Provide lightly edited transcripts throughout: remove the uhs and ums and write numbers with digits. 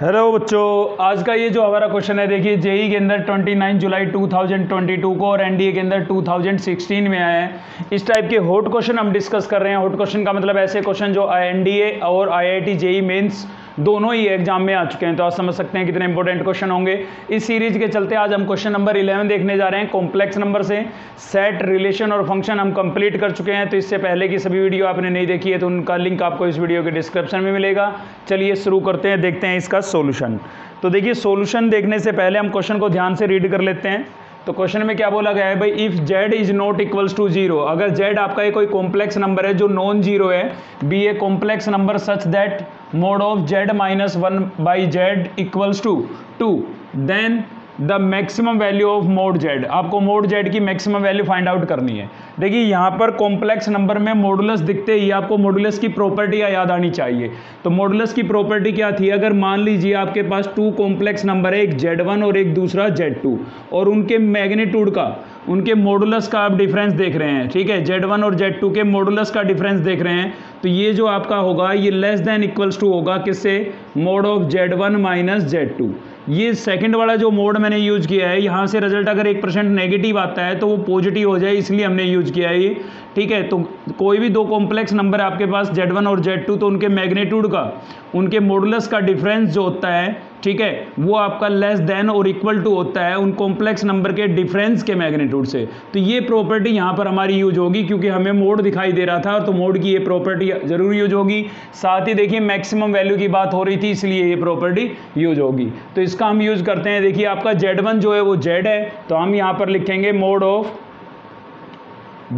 Hello बच्चों, आज का ये जो हमारा क्वेश्चन है, देखिए जेई के अंदर 29 जुलाई 2022 को और एनडीए के अंदर 2016 में आया है। इस टाइप के हॉट क्वेश्चन हम डिस्कस कर रहे हैं। हॉट क्वेश्चन का मतलब ऐसे क्वेश्चन जो एनडीए और आईआईटी जेई मेंस दोनों ही एग्जाम में आ चुके हैं। तो आप समझ सकते हैं कितने इंपॉर्टेंट क्वेश्चन होंगे। इस सीरीज के चलते आज हम क्वेश्चन नंबर 11 देखने जा रहे हैं। कॉम्प्लेक्स नंबर से सेट, रिलेशन और फंक्शन हम कंप्लीट कर चुके हैं। तो इससे पहले की सभी वीडियो आपने नहीं देखी है तो उनका लिंक आपको इस वीडियो के डिस्क्रिप्शन में मिलेगा। चलिए शुरू करते हैं, देखते हैं इसका सॉल्यूशन। तो देखिए, सॉल्यूशन देखने से पहले हम क्वेश्चन को ध्यान से रीड कर लेते हैं। तो क्वेश्चन में क्या बोला गया है भाई, if z is not equals to 0, अगर z आपका कोई कॉम्प्लेक्स नंबर है जो नॉन जीरो है, be a complex number such that mod of z minus 1 by z equals to 2, then the maximum value of mod z। आपको mod z की maximum value find out करनी है। देखिए, यहाँ पर कॉम्प्लेक्स नंबर में modulus दिखते ही आपको मॉडुलस की प्रॉपर्टी याद आनी चाहिए। तो मॉडुलस की प्रॉपर्टी क्या थी, अगर मान लीजिए आपके पास 2 कॉम्प्लेक्स नंबर है, एक z1 और एक दूसरा z2, और उनके मैग्नीट्यूड का, उनके मॉडुलस का आप डिफरेंस देख रहे हैं, ठीक है, z1 और z2 के मॉडुलस का डिफरेंस देख रहे हैं, तो ये जो आपका होगा ये लेस देन इक्वल्स टू होगा किससे, mode of z1 minus z2। ये सेकंड वाला जो मोड मैंने यूज किया है, यहाँ से रिजल्ट अगर 1% नेगेटिव आता है तो वो पॉजिटिव हो जाए, इसलिए हमने यूज किया है ये, ठीक है। तो कोई भी 2 कॉम्प्लेक्स नंबर आपके पास z1 और z2, तो उनके मैग्नीट्यूड का, उनके मॉडुलस का डिफरेंस जो होता है, ठीक है, वो आपका लेस देन और इक्वल टू होता है उन कॉम्प्लेक्स नंबर के डिफरेंस के मैग्नीट्यूड से। तो ये प्रॉपर्टी यहाँ पर हमारी यूज होगी, क्योंकि हमें मोड दिखाई दे रहा था, तो मोड की ये प्रॉपर्टी जरूर यूज होगी। साथ ही देखिए, मैक्सिमम वैल्यू की बात हो रही थी, इसलिए ये प्रॉपर्टी यूज होगी। तो इसका हम यूज करते हैं। देखिए, आपका z1 जो है वो z है, तो हम यहाँ पर लिखेंगे mode of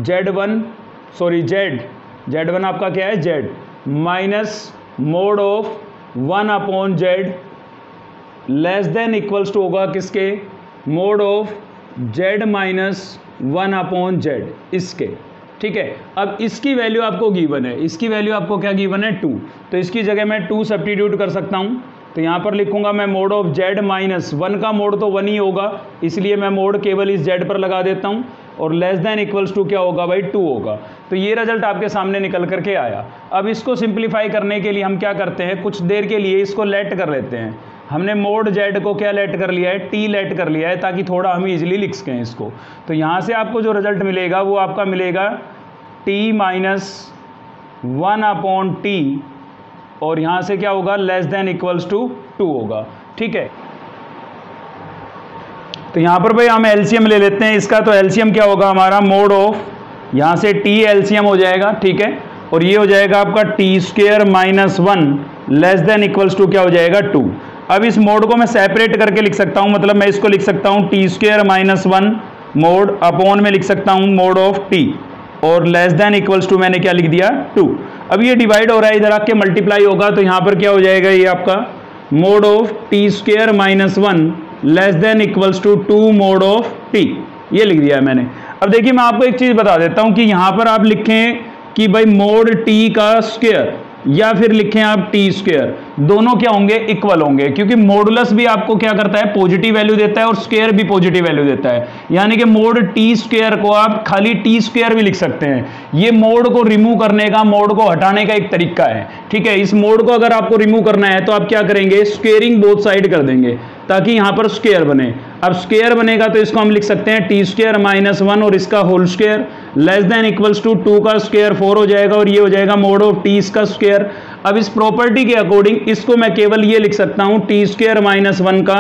z1, sorry z1 आपका क्या है, z minus mod of 1/z less than equals to होगा किसके, mode of z minus 1/z, इसके, ठीक है। अब इसकी वैल्यू आपको गिवन है, इसकी वैल्यू आपको क्या गिवन है, 2, तो इसकी जगह मैं 2 सब्स्टिट्यूट कर सकता हूं। तो यहां पर लिखूंगा मैं मोड ऑफ z माइनस 1 का मोड तो 1 ही होगा, इसलिए मैं मोड केवल इस z पर लगा देता हूं, और लेस देन इक्वल्स टू क्या होगा भाई, 2 होगा। तो ये रिजल्ट आपके सामने निकल करके आया। अब इसको सिंप्लीफाई करने के लिए हम क्या करते हैं, कुछ देर के लिए इसको लेट कर लेते हैं। हमने मोड z को क्या लेट कर लिया है, t लेट कर लिया है, ताकि थोड़ा हम इजीली लिख सकें इसको। तो यहाँ से आपको जो रिजल्ट मिलेगा वो आपका मिलेगा t माइनस 1/t, और यहाँ से क्या होगा, लेस देन इक्वल्स टू 2 होगा, ठीक है। तो यहाँ पर भाई हम एलसीएम ले लेते हैं इसका। तो एलसीएम क्या होगा हमारा, मोड ऑफ, यहाँ से t एलसीएम हो जाएगा, ठीक है, और ये हो जाएगा आपका t² minus 1 less than equals to क्या हो जाएगा, 2। अब इस मोड को मैं सेपरेट करके लिख सकता हूँ, मतलब मैं इसको लिख सकता हूँ t² माइनस 1 मोड अपॉन में लिख सकता हूँ मोड ऑफ t, और लेस देन इक्वल्स टू मैंने क्या लिख दिया, 2। अब ये डिवाइड हो रहा है, इधर आके मल्टीप्लाई होगा, तो यहाँ पर क्या हो जाएगा, ये आपका mod of t² minus 1 less than equals to 2 mod of t, ये लिख दिया है मैंने। अब देखिए, मैं आपको एक चीज़ बता देता हूँ कि यहाँ पर आप लिखें कि भाई मोड t का स्क्वायर, या फिर लिखें आप t², दोनों क्या होंगे, इक्वल होंगे, क्योंकि मॉडुलस भी आपको क्या करता है, पॉजिटिव वैल्यू देता है, और स्क्वायर भी पॉजिटिव वैल्यू देता है। यानी कि मोड t² को आप खाली t² भी लिख सकते हैं। ये मोड को रिमूव करने का, मोड को हटाने का एक तरीका है, ठीक है। इस मोड को अगर आपको रिमूव करना है तो आप क्या करेंगे, स्क्वेयरिंग बोथ साइड कर देंगे, ताकि यहां पर स्क्वायर बने। अब स्क्वायर बनेगा तो इसको हम लिख सकते हैं t² माइनस 1 और इसका whole square less than equals to 2 का स्क्वायर 4 हो जाएगा, और ये हो जाएगा मोड ऑफ t इसका स्क्वायर। अब इस प्रॉपर्टी के अकॉर्डिंग इसको मैं केवल ये लिख सकता हूं t² माइनस 1 का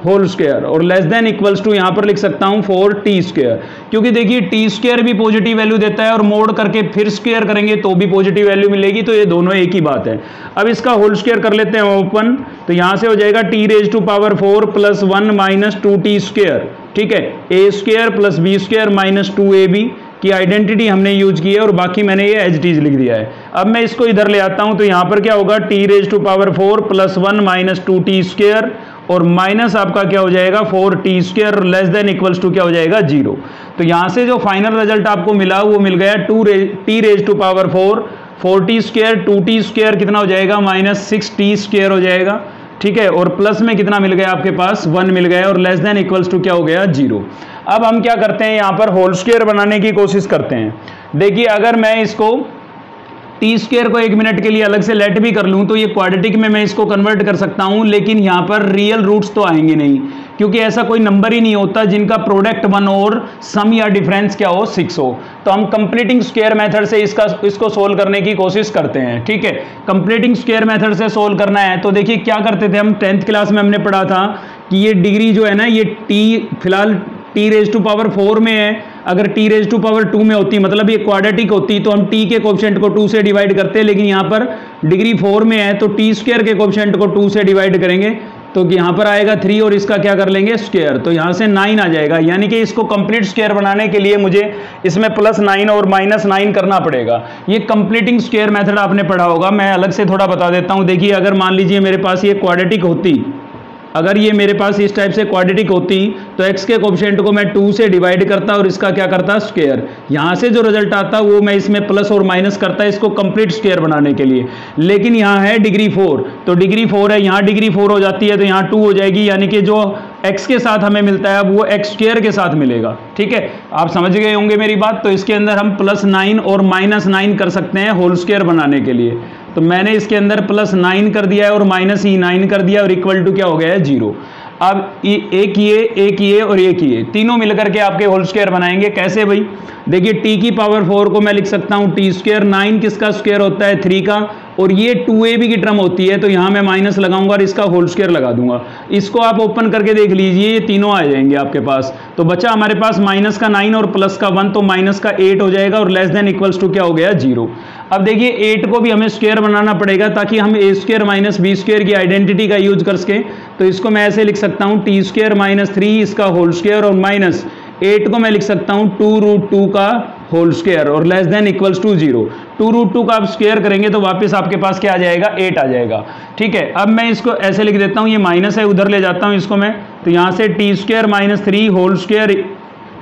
होल स्क्वायर, और लेस देन इक्वल्स टू यहां पर लिख सकता हूं 4t², क्योंकि देखिए t² भी पॉजिटिव वैल्यू देता है, और मोड करके फिर स्क्वायर करेंगे तो भी पॉजिटिव वैल्यू मिलेगी, तो ये दोनों एक ही बात है। अब इसका होल स्क्वायर कर लेते हैं ओपन, तो यहां से हो जाएगा t⁴ प्लस 1 माइनस 2t², ठीक है, a² plus b² minus 2ab की आइडेंटिटी हमने यूज की है, और बाकी मैंने ये एज इट इज लिख दिया है। अब मैं इसको इधर ले आता हूं, तो यहां पर क्या होगा, t⁴ प्लस 1 माइनस 2t², और माइनस आपका क्या हो जाएगा, 4t² less than equals to क्या हो जाएगा, 0। तो यहां से जो फाइनल रिजल्ट आपको मिला वो मिल गया t⁴ 4t², 2t² कितना हो जाएगा, माइनस 6t² हो जाएगा, ठीक है, और प्लस में कितना मिल गया आपके पास, 1 मिल गया, और लेस देन इक्वल्स टू क्या हो गया, 0। अब हम क्या करते हैं, यहां पर होल स्क्वायर बनाने की कोशिश करते हैं। देखिए, अगर मैं इसको टी स्क्वायर को 1 मिनट के लिए अलग से लेट भी कर लूं तो ये क्वाड्रेटिक में मैं इसको कन्वर्ट कर सकता हूं, लेकिन यहां पर रियल रूट्स तो आएंगे नहीं, क्योंकि ऐसा कोई नंबर ही नहीं होता जिनका प्रोडक्ट 1 और सम या डिफरेंस क्या हो 6 हो। तो हम कंप्लीटिंग स्क्वायर मेथड से इसको सोल्व करने की कोशिश करते हैं। ठीक है, कंप्लीटिंग स्क्वायर मेथड से सोल्व करना है तो देखिए क्या करते थे हम, 10th क्लास में हमने पढ़ा था कि ये डिग्री जो है ना, ये टी फिलहाल t⁴ में है, अगर t⁴ में होती मतलब ये क्वाड्रेटिक होती तो हम t के कोएफिशिएंट को 2 से डिवाइड करते, लेकिन यहाँ पर डिग्री 4 में है तो t स्क्वायर के कोएफिशिएंट को 2 से डिवाइड करेंगे तो यहाँ पर आएगा 3 और इसका क्या कर लेंगे स्क्वायर, तो यहाँ से 9 आ जाएगा। यानी कि इसको कंप्लीट स्क्वायर बनाने के लिए मुझे इसमें +9 और -9 करना पड़ेगा। ये कंप्लीटिंग स्क्वायर मेथड आपने पढ़ा होगा, मैं अलग से थोड़ा बता देता हूँ। देखिए अगर मान लीजिए मेरे पास ये क्वाड्रेटिक होती, अगर ये मेरे पास इस टाइप से क्वाड्रेटिक होती तो x के कोएफिशिएंट को मैं 2 से डिवाइड करता और इसका क्या करता स्क्वायर, यहाँ से जो रिजल्ट आता वो मैं इसमें प्लस और माइनस करता इसको कंप्लीट स्क्वायर बनाने के लिए। लेकिन यहाँ है डिग्री 4, तो डिग्री 4 है, यहाँ डिग्री 4 हो जाती है तो यहाँ 2 हो जाएगी, यानी कि जो x के साथ हमें मिलता है अब वो x स्क्वायर के साथ मिलेगा। ठीक है, आप समझ गए होंगे मेरी बात। तो इसके अंदर हम +9 और -9 कर सकते हैं होल स्क्वायर बनाने के लिए, तो मैंने इसके अंदर +9 कर दिया है और -9 कर दिया और इक्वल टू क्या हो गया है 0। अब एक ये और एक ये तीनों मिलकर के आपके होल स्क्वायर बनाएंगे। कैसे भाई, देखिए t⁴ को मैं लिख सकता हूँ t², 9 किसका स्क्वायर होता है 3 का, और ये 2ab की टर्म होती है तो यहाँ मैं माइनस लगाऊंगा और इसका होल स्क्वायर लगा दूंगा। इसको आप ओपन करके देख लीजिए, ये तीनों आ जाएंगे आपके पास। तो बचा हमारे पास -9 और +1, तो -8 हो जाएगा और लेस देन इक्वल्स टू क्या हो गया 0। अब देखिए 8 को भी हमें स्क्वायर बनाना पड़ेगा ताकि हम a² - b² की आइडेंटिटी का यूज कर सकें। तो इसको मैं ऐसे लिख सकता हूँ t² - 3 इसका होल स्क्वायर और -8 को मैं लिख सकता हूँ 2√2 का होल स्क्वायर और लेस देन इक्वल्स टू 0। 2√2 का आप स्क्वायर करेंगे तो वापस आपके पास क्या आ जाएगा 8 आ जाएगा। ठीक है, अब मैं इसको ऐसे लिख देता हूँ, ये माइनस है उधर ले जाता हूँ इसको मैं, तो यहाँ से t² - 3 whole square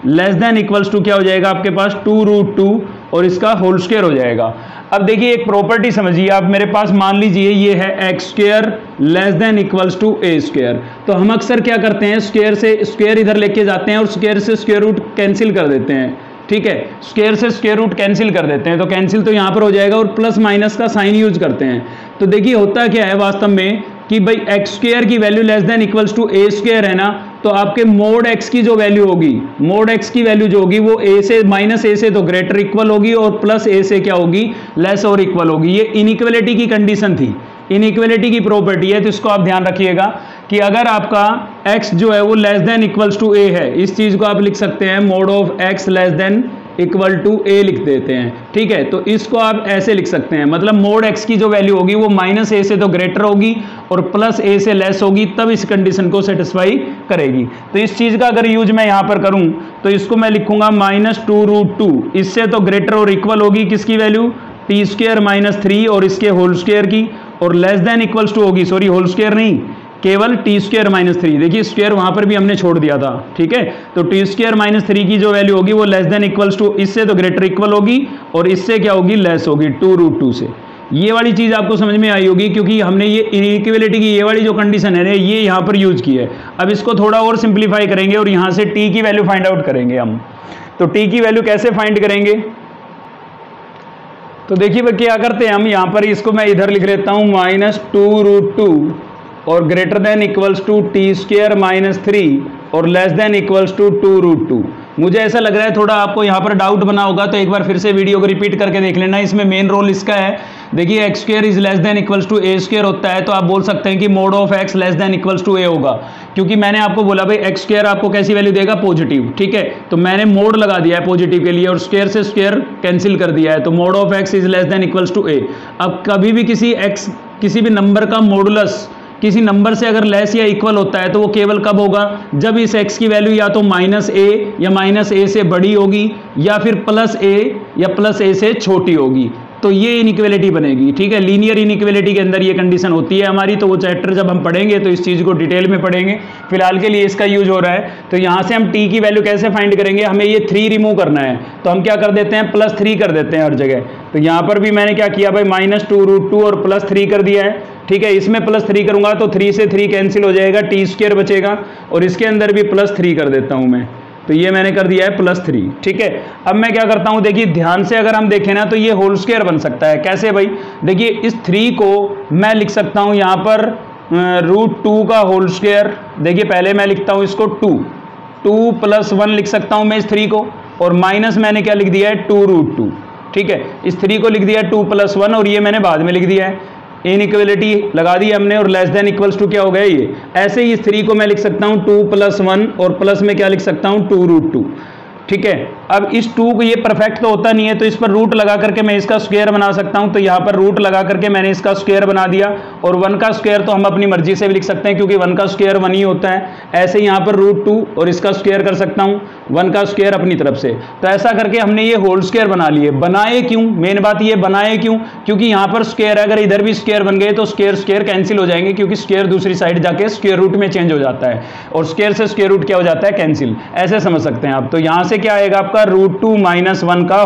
less than equals to क्या हो जाएगा आपके पास 2√2 और इसका होल स्क्वायर हो जाएगा। अब देखिए एक प्रॉपर्टी समझिए आप, मेरे पास मान लीजिए ये है x² less than equals to a²। तो हम अक्सर क्या करते हैं, स्क्वायर से स्क्वायर इधर लेके जाते हैं और स्क्वायर से स्क्वायर रूट कैंसिल कर देते हैं। ठीक है, स्क्वायर से स्क्वायर रूट कैंसिल कर देते हैं, तो कैंसिल तो यहाँ पर हो जाएगा और प्लस माइनस का साइन यूज करते हैं। तो देखिए होता क्या है वास्तव में कि भाई x² की value less than equals to a² है ना, तो आपके मोड x की जो वैल्यू होगी, मोड x की वैल्यू जो होगी वो a से -a से तो ग्रेटर इक्वल होगी और +a से क्या होगी लेस और इक्वल होगी। ये इनइक्वालिटी की कंडीशन थी, इनइक्वालिटी की प्रॉपर्टी है, तो इसको आप ध्यान रखिएगा कि अगर आपका x जो है वो less than equals to a है, इस चीज को आप लिख सकते हैं mod of x less than equal to a लिख देते हैं। ठीक है, तो इसको आप ऐसे लिख सकते हैं, मतलब मोड x की जो वैल्यू होगी वो -a से तो ग्रेटर होगी और +a से लेस होगी, तब इस कंडीशन को सेटिस्फाई करेगी। तो इस चीज का अगर यूज मैं यहाँ पर करूँ तो इसको मैं लिखूंगा -2√2, इससे तो ग्रेटर और इक्वल होगी किसकी वैल्यू t² - 3 और इसके होल स्क्वायर की, और लेस देन इक्वल्स टू होगी, सॉरी होल स्क्वायर नहीं, केवल t² - 3। देखिए स्क्वायर वहां पर भी हमने छोड़ दिया था। ठीक है, तो t² - 3 की जो वैल्यू होगी वो लेस देन इक्वल्स टू, इससे तो ग्रेटर इक्वल होगी और इससे क्या होगी लेस होगी 2√2 से। ये वाली चीज आपको समझ में आई होगी क्योंकि हमने ये इनइक्वालिटी की ये वाली जो कंडीशन है ना ये यहाँ पर यूज की है। अब इसको थोड़ा और सिंप्लीफाई करेंगे और यहाँ से t की वैल्यू फाइंड आउट करेंगे हम। तो t की वैल्यू कैसे फाइंड करेंगे, तो देखिए भाई क्या करते हैं हम, यहाँ पर इसको मैं इधर लिख लेता हूँ -2√2 और greater than equals to t² - 3 और लेस देन इक्वल्स टू 2√2। मुझे ऐसा लग रहा है थोड़ा आपको यहाँ पर डाउट बना होगा, तो एक बार फिर से वीडियो को रिपीट करके देख लेना। इसमें मेन रोल इसका है, देखिए x² is less than equals to a² होता है, तो आप बोल सकते हैं कि mod of x less than equals to a होगा, क्योंकि मैंने आपको बोला भाई x² आपको कैसी वैल्यू देगा पॉजिटिव। ठीक है, तो मैंने मोड लगा दिया है पॉजिटिव के लिए और स्क्वायर से स्क्वायर कैंसिल कर दिया है, तो mod of x is less than equals to a। अब कभी भी किसी भी नंबर का मॉडुलस किसी नंबर से अगर लेस या इक्वल होता है तो वो केवल कब होगा, जब इस x की वैल्यू या तो -a या -a से बड़ी होगी या फिर +a या +a से छोटी होगी, तो ये इनइक्वालिटी बनेगी। ठीक है, लीनियर इनइक्वालिटी के अंदर ये कंडीशन होती है हमारी, तो वो चैप्टर जब हम पढ़ेंगे तो इस चीज़ को डिटेल में पढ़ेंगे। फिलहाल के लिए इसका यूज हो रहा है। तो यहाँ से हम t की वैल्यू कैसे फाइंड करेंगे, हमें ये 3 रिमूव करना है, तो हम क्या कर देते हैं +3 कर देते हैं हर जगह। तो यहाँ पर भी मैंने क्या किया भाई -2√2 और +3 कर दिया है। ठीक है, इसमें +3 करूंगा तो 3 से 3 कैंसिल हो जाएगा, t² बचेगा और इसके अंदर भी +3 कर देता हूं मैं। तो ये मैंने कर दिया है +3, ठीक है। अब मैं क्या करता हूं, देखिए ध्यान से अगर हम देखें ना तो ये होल स्क्वायर बन सकता है। कैसे भाई, देखिए इस 3 को मैं लिख सकता हूं यहां पर √2 का होल स्क्वायर। देखिए पहले मैं लिखता हूं इसको 2 + 1 लिख सकता हूं मैं इस 3 को, और माइनस मैंने क्या लिख दिया है 2√2, ठीक है। इस 3 को लिख दिया 2 + 1, और ये मैंने बाद में लिख दिया है। इनइक्वालिटी लगा दी हमने, और लेस देन इक्वल्स टू क्या हो गया ये। ऐसे ही इस 3 को मैं लिख सकता हूं 2 + 1, और प्लस में क्या लिख सकता हूं 2√2, ठीक है। अब इस 2 को, ये परफेक्ट तो होता नहीं है, तो इस पर रूट लगा करके मैं इसका स्क्वायर बना सकता हूं। तो यहां पर रूट लगा करके मैंने इसका स्क्वायर बना दिया, और 1 का स्क्वायर तो हम अपनी मर्जी से भी लिख सकते हैं, क्योंकि 1 का स्क्वायर 1 ही होता है। ऐसे यहां पर √2 और इसका स्क्वायर कर सकता हूं, 1 का स्क्वायर अपनी तरफ से। तो ऐसा करके हमने ये होल स्क्वायर बना लिए। बनाए क्यों, मेन बात ये बनाए क्यों, क्योंकि यहां पर स्क्वायर है, अगर इधर भी स्क्वायर बन गए तो स्क्वायर कैंसिल हो जाएंगे, क्योंकि स्क्वायर दूसरी साइड जाके स्क्वायर रूट में चेंज हो जाता है, और स्क्वायर से स्क्वायर रूट क्या हो जाता है, कैंसिल। ऐसे समझ सकते हैं आप। तो यहां से क्या आएगा आपका √2 - 1 का